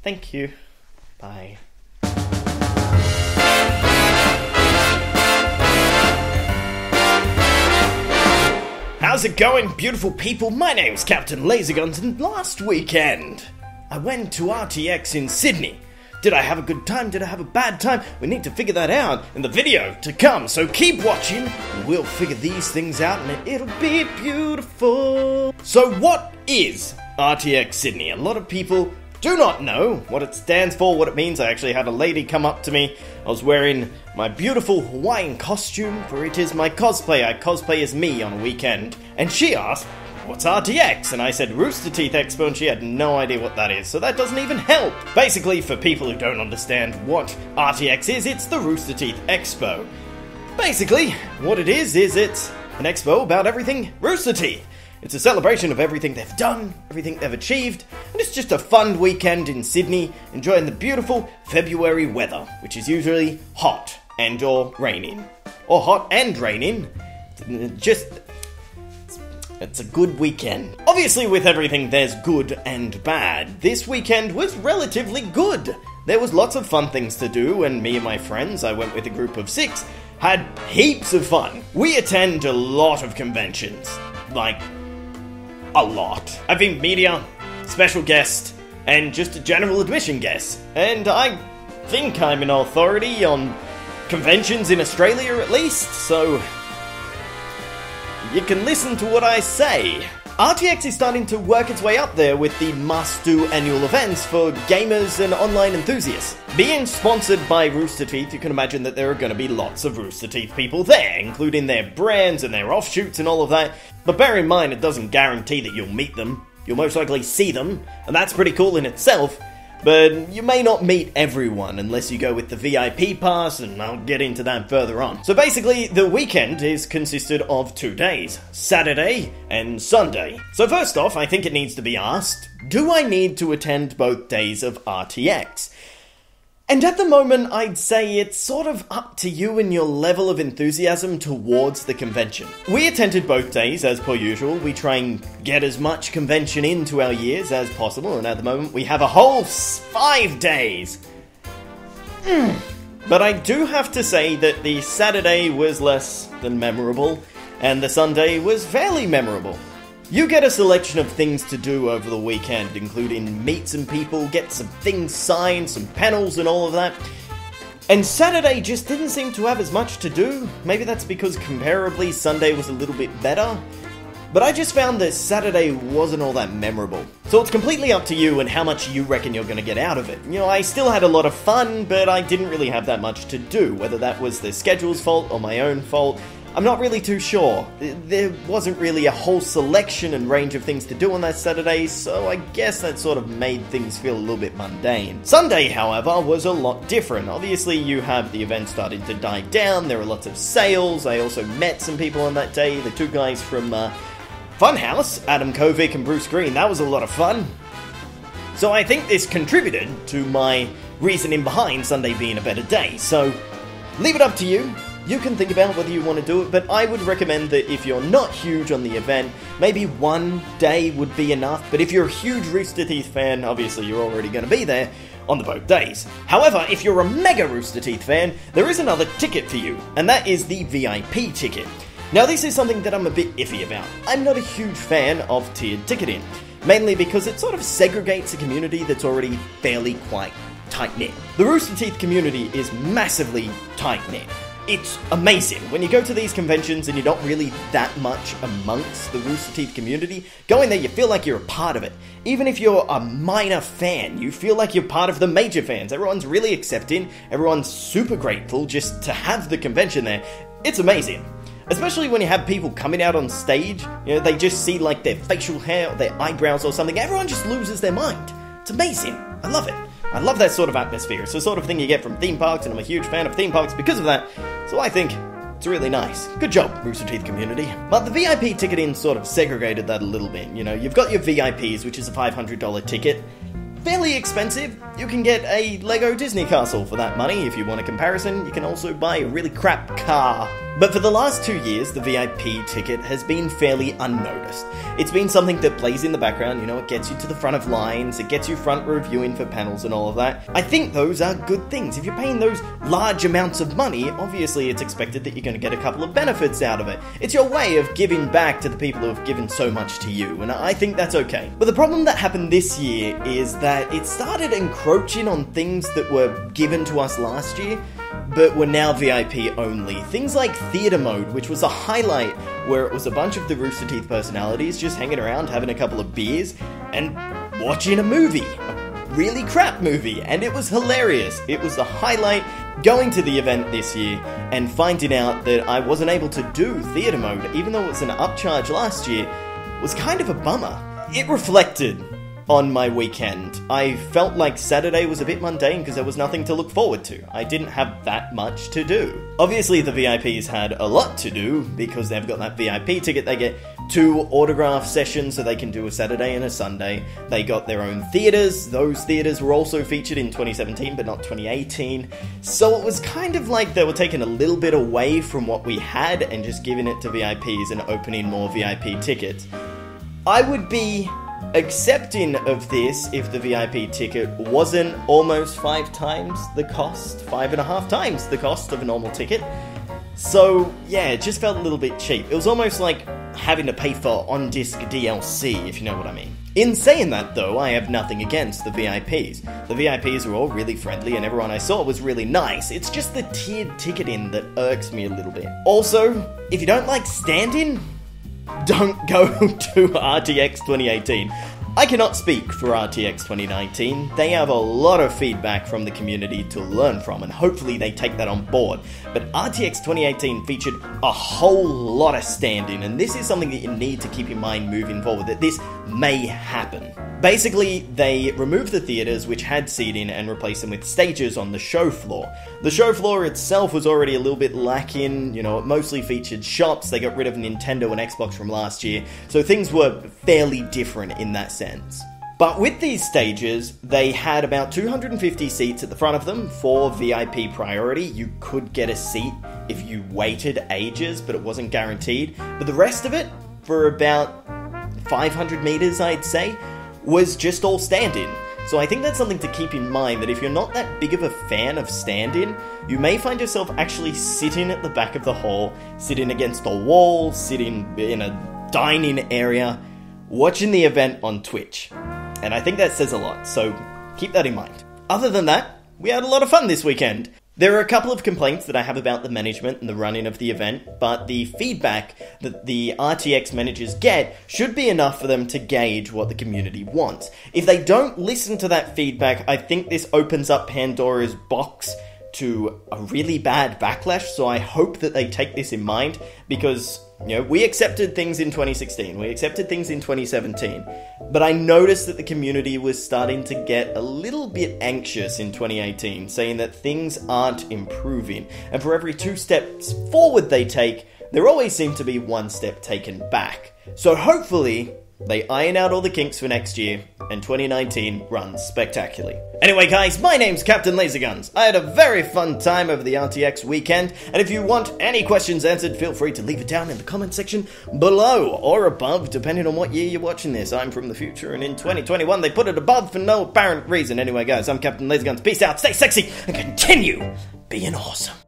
Thank you. Bye. How's it going, beautiful people? My name's CaptainLazerGuns, and last weekend I went to RTX in Sydney. Did I have a good time? Did I have a bad time? We need to figure that out in the video to come, so keep watching and we'll figure these things out and it'll be beautiful. So what is RTX Sydney? A lot of people do not know what it stands for, what it means. I actually had a lady come up to me. I was wearing my beautiful Hawaiian costume, for it is my cosplay. I cosplay as me on a weekend. And she asked, what's RTX? And I said Rooster Teeth Expo, and she had no idea what that is, so that doesn't even help. Basically, for people who don't understand what RTX is, it's the Rooster Teeth Expo. Basically, what it is it's an expo about everything Rooster Teeth. It's a celebration of everything they've done, everything they've achieved, and it's just a fun weekend in Sydney, enjoying the beautiful February weather, which is usually hot and or raining. Or hot and raining. It's a good weekend. Obviously, with everything, there's good and bad. This weekend was relatively good. There was lots of fun things to do, and me and my friends, I went with a group of 6, had heaps of fun. We attend a lot of conventions. Like, a lot. I've been media, special guest, and just a general admission guest. And I think I'm an authority on conventions in Australia at least, so you can listen to what I say. RTX is starting to work its way up there with the must-do annual events for gamers and online enthusiasts. Being sponsored by Rooster Teeth, you can imagine that there are going to be lots of Rooster Teeth people there, including their brands and their offshoots and all of that. But bear in mind, it doesn't guarantee that you'll meet them. You'll most likely see them, and that's pretty cool in itself. But you may not meet everyone unless you go with the VIP pass, and I'll get into that further on. So basically, the weekend is consisted of 2 days, Saturday and Sunday. So first off, I think it needs to be asked, do I need to attend both days of RTX? And at the moment, I'd say it's sort of up to you and your level of enthusiasm towards the convention. We attended both days, as per usual. We try and get as much convention into our years as possible, and at the moment we have a whole 5 days. But I do have to say that the Saturday was less than memorable, and the Sunday was fairly memorable. You get a selection of things to do over the weekend, including meet some people, get some things signed, some panels and all of that. And Saturday just didn't seem to have as much to do. Maybe that's because comparably Sunday was a little bit better. But I just found that Saturday wasn't all that memorable. So it's completely up to you and how much you reckon you're going to get out of it. You know, I still had a lot of fun, but I didn't really have that much to do. Whether that was the schedule's fault or my own fault, I'm not really too sure. There wasn't really a whole selection and range of things to do on that Saturday, so I guess that sort of made things feel a little bit mundane. Sunday, however, was a lot different. Obviously, you have the event starting to die down, there were lots of sales. I also met some people on that day, the 2 guys from Funhouse, Adam Kovic and Bruce Green. That was a lot of fun. So I think this contributed to my reasoning behind Sunday being a better day, so leave it up to you. You can think about whether you want to do it, but I would recommend that if you're not huge on the event, maybe 1 day would be enough. But if you're a huge Rooster Teeth fan, obviously you're already going to be there on the both days. However, if you're a mega Rooster Teeth fan, there is another ticket for you, and that is the VIP ticket. Now this is something that I'm a bit iffy about. I'm not a huge fan of tiered ticketing, mainly because it sort of segregates a community that's already fairly quite tight-knit. The Rooster Teeth community is massively tight-knit. It's amazing. When you go to these conventions and you're not really that much amongst the Rooster Teeth community, going there you feel like you're a part of it. Even if you're a minor fan, you feel like you're part of the major fans. Everyone's really accepting, everyone's super grateful just to have the convention there. It's amazing. Especially when you have people coming out on stage, you know, they just see like their facial hair or their eyebrows or something, everyone just loses their mind. It's amazing. I love it. I love that sort of atmosphere. It's the sort of thing you get from theme parks, and I'm a huge fan of theme parks because of that, so I think it's really nice. Good job, Rooster Teeth community. But the VIP ticketing sort of segregated that a little bit. You know, you've got your VIPs, which is a $500 ticket. Fairly expensive. You can get a Lego Disney castle for that money. If you want a comparison, you can also buy a really crap car. But for the last 2 years, the VIP ticket has been fairly unnoticed. It's been something that plays in the background, you know, it gets you to the front of lines, it gets you front row viewing for panels and all of that. I think those are good things. If you're paying those large amounts of money, obviously it's expected that you're going to get a couple of benefits out of it. It's your way of giving back to the people who have given so much to you, and I think that's okay. But the problem that happened this year is that it started encroaching on things that were given to us last year, but were now VIP only. Things like theatre mode, which was a highlight where it was a bunch of the Rooster Teeth personalities just hanging around having a couple of beers and watching a movie. A really crap movie, and it was hilarious. It was the highlight. Going to the event this year and finding out that I wasn't able to do theatre mode, even though it was an upcharge last year, was kind of a bummer. It reflected on my weekend. I felt like Saturday was a bit mundane because there was nothing to look forward to. I didn't have that much to do. Obviously the VIPs had a lot to do because they've got that VIP ticket. They get 2 autograph sessions so they can do a Saturday and a Sunday. They got their own theatres. Those theatres were also featured in 2017 but not 2018. So it was kind of like they were taking a little bit away from what we had and just giving it to VIPs and opening more VIP tickets. I would be accepting of this if the VIP ticket wasn't almost 5 times the cost, 5.5 times the cost of a normal ticket. So yeah, it just felt a little bit cheap. It was almost like having to pay for on-disc DLC, if you know what I mean. In saying that though, I have nothing against the VIPs. The VIPs were all really friendly and everyone I saw was really nice. It's just the tiered ticketing that irks me a little bit. Also, if you don't like standing, don't go to RTX 2018. I cannot speak for RTX 2019. They have a lot of feedback from the community to learn from, and hopefully they take that on board. But RTX 2018 featured a whole lot of standing, and this is something that you need to keep in mind moving forward, that this may happen. Basically, they removed the theatres which had seating and replaced them with stages on the show floor. The show floor itself was already a little bit lacking, you know, it mostly featured shops. They got rid of Nintendo and Xbox from last year, so things were fairly different in that sense. But with these stages, they had about 250 seats at the front of them for VIP priority. You could get a seat if you waited ages, but it wasn't guaranteed. But the rest of it, for about 500 meters, I'd say, was just all stand-in. So I think that's something to keep in mind, that if you're not that big of a fan of stand-in, you may find yourself actually sitting at the back of the hall, sitting against a wall, sitting in a dining area, watching the event on Twitch. And I think that says a lot, so keep that in mind. Other than that, we had a lot of fun this weekend. There are a couple of complaints that I have about the management and the running of the event, but the feedback that the RTX managers get should be enough for them to gauge what the community wants. If they don't listen to that feedback, I think this opens up Pandora's box to a really bad backlash, so I hope that they take this in mind, because, you know, we accepted things in 2016, we accepted things in 2017, but I noticed that the community was starting to get a little bit anxious in 2018, saying that things aren't improving, and for every 2 steps forward they take, there always seems to be 1 step taken back. So hopefully they iron out all the kinks for next year, and 2019 runs spectacularly. Anyway guys, my name's CaptainLazerGuns. I had a very fun time over the RTX weekend, and if you want any questions answered, feel free to leave it down in the comment section below, or above, depending on what year you're watching this. I'm from the future, and in 2021 they put it above for no apparent reason. Anyway guys, I'm CaptainLazerGuns. Peace out, stay sexy, and continue being awesome.